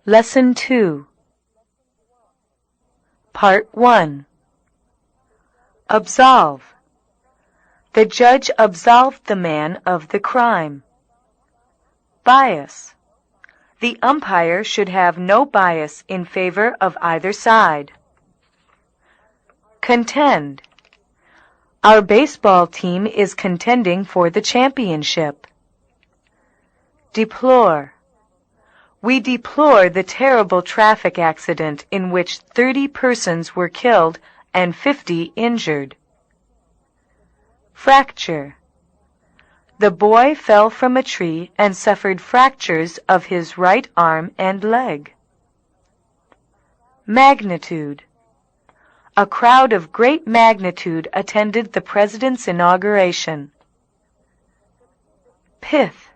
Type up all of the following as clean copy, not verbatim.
Lesson 2. Part 1. Absolve. The judge absolved the man of the crime. Bias. The umpire should have no bias in favor of either side. Contend. Our baseball team is contending for the championship. Deplore. We deplore the terrible traffic accident in which 30 persons were killed and 50 injured. Fracture. The boy fell from a tree and suffered fractures of his right arm and leg. Magnitude. A crowd of great magnitude attended the president's inauguration. Pith.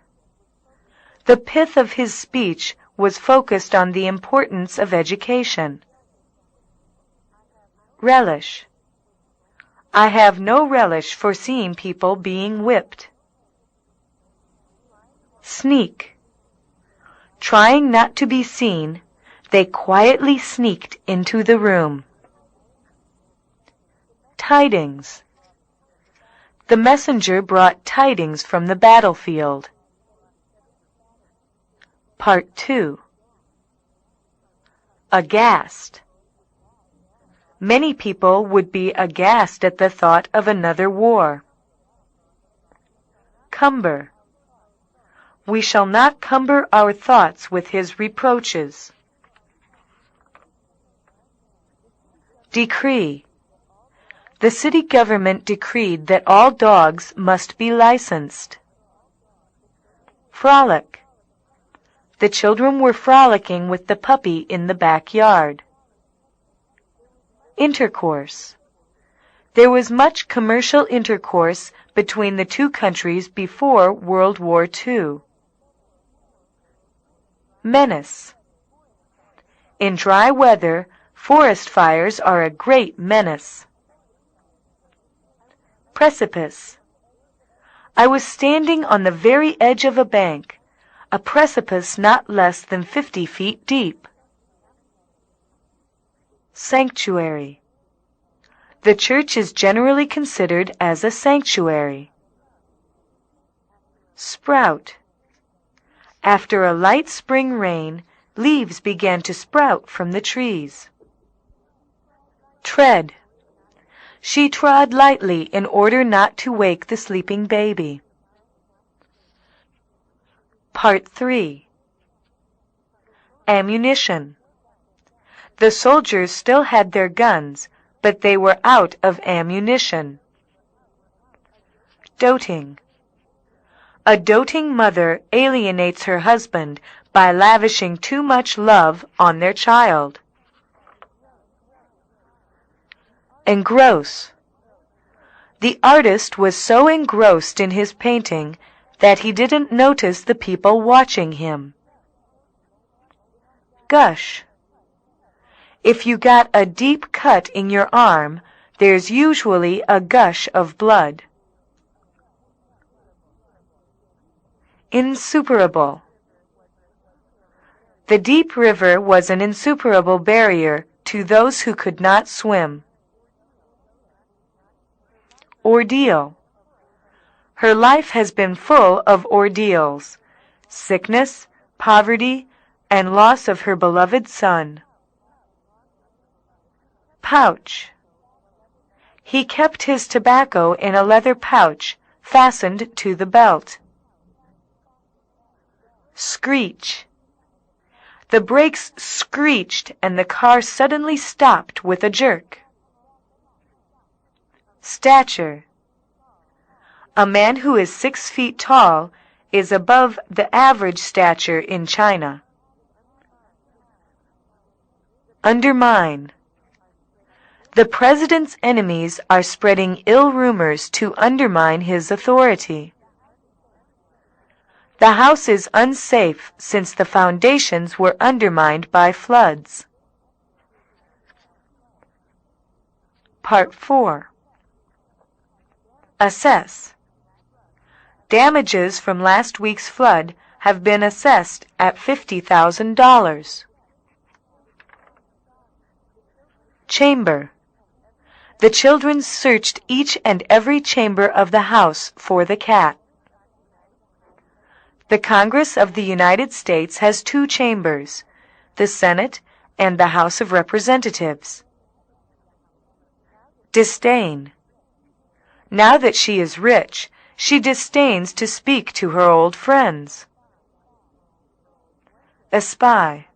The pith of his speech was focused on the importance of education. Relish. I have no relish for seeing people being whipped. Sneak. Trying not to be seen, they quietly sneaked into the room. Tidings. The messenger brought tidings from the battlefield. Part 2. Aghast. Many people would be aghast at the thought of another war. Cumber. We shall not cumber our thoughts with his reproaches. Decree. The city government decreed that all dogs must be licensed. Frolic. The children were frolicking with the puppy in the backyard. Intercourse. There was much commercial intercourse between the two countries before World War II. Menace. In dry weather, forest fires are a great menace. Precipice. I was standing on the very edge of a bank, a precipice not less than 50 feet deep. Sanctuary. The church is generally considered as a sanctuary. Sprout. After a light spring rain, leaves began to sprout from the trees. Tread. She trod lightly in order not to wake the sleeping baby. Part 3. Ammunition. The soldiers still had their guns, but they were out of ammunition. Doting. A doting mother alienates her husband by lavishing too much love on their child. Engross. The artist was so engrossed in his painting that he didn't notice the people watching him. Gush. If you got a deep cut in your arm, there's usually a gush of blood. Insuperable. The deep river was an insuperable barrier to those who could not swim. Ordeal. Her life has been full of ordeals, sickness, poverty, and loss of her beloved son. Pouch. He kept his tobacco in a leather pouch fastened to the belt. Screech. The brakes screeched and the car suddenly stopped with a jerk. Stature. A man who is 6 feet tall is above the average stature in China. Undermine. The president's enemies are spreading ill rumors to undermine his authority. The house is unsafe since the foundations were undermined by floods. Part 4. Assess. Damages from last week's flood have been assessed at $50,000. Chamber. The children searched each and every chamber of the house for the cat. The Congress of the United States has two chambers, the Senate and the House of Representatives. Disdain. Now that she is rich, she disdains to speak to her old friends. Espy.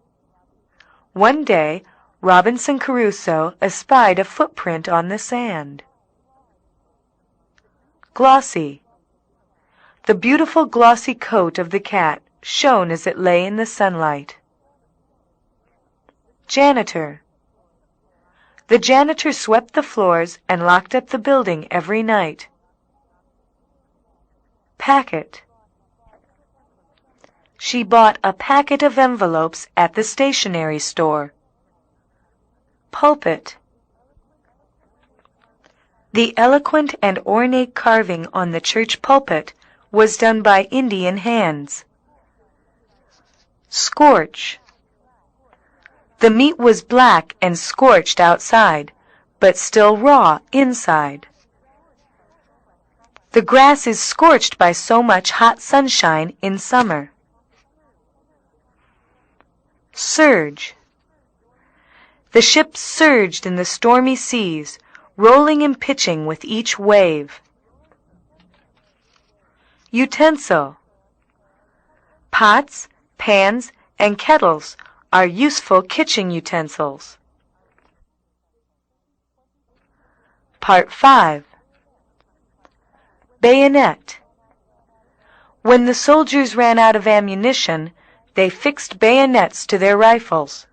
One day, Robinson Crusoe espied a footprint on the sand. Glossy. The beautiful glossy coat of the cat shone as it lay in the sunlight. Janitor. The janitor swept the floors and locked up the building every night. Packet. She bought a packet of envelopes at the stationery store. Pulpit. The eloquent and ornate carving on the church pulpit was done by Indian hands. Scorch. The meat was black and scorched outside, but still raw inside. The grass is scorched by so much hot sunshine in summer. Surge. The ship surged in the stormy seas, rolling and pitching with each wave. Utensil. Pots, pans, and kettles are useful kitchen utensils. Part 5. Bayonet. When the soldiers ran out of ammunition, they fixed bayonets to their rifles.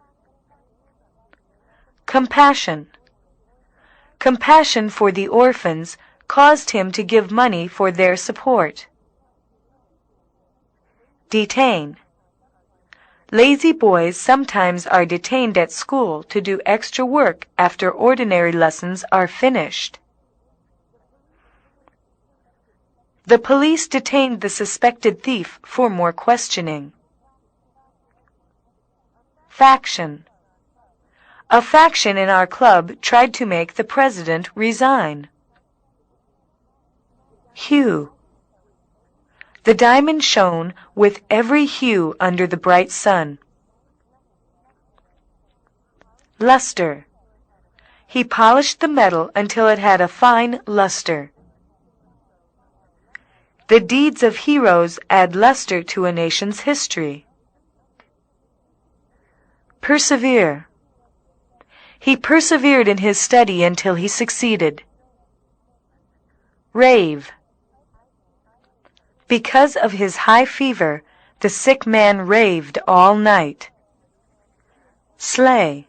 Compassion. Compassion for the orphans caused him to give money for their support. Detain. Lazy boys sometimes are detained at school to do extra work after ordinary lessons are finished. The police detained the suspected thief for more questioning. Faction. A faction in our club tried to make the president resign. Hue. The diamond shone with every hue under the bright sun. Luster. He polished the metal until it had a fine luster. The deeds of heroes add luster to a nation's history. Persevere. He persevered in his study until he succeeded. Rave. Because of his high fever, the sick man raved all night. Slay.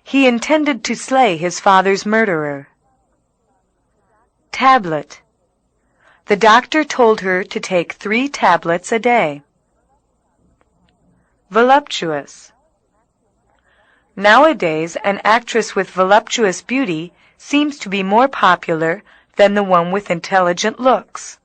He intended to slay his father's murderer. Tablet. The doctor told her to take 3 tablets a day. Voluptuous. Nowadays, an actress with voluptuous beauty seems to be more popular than the one with intelligent looks.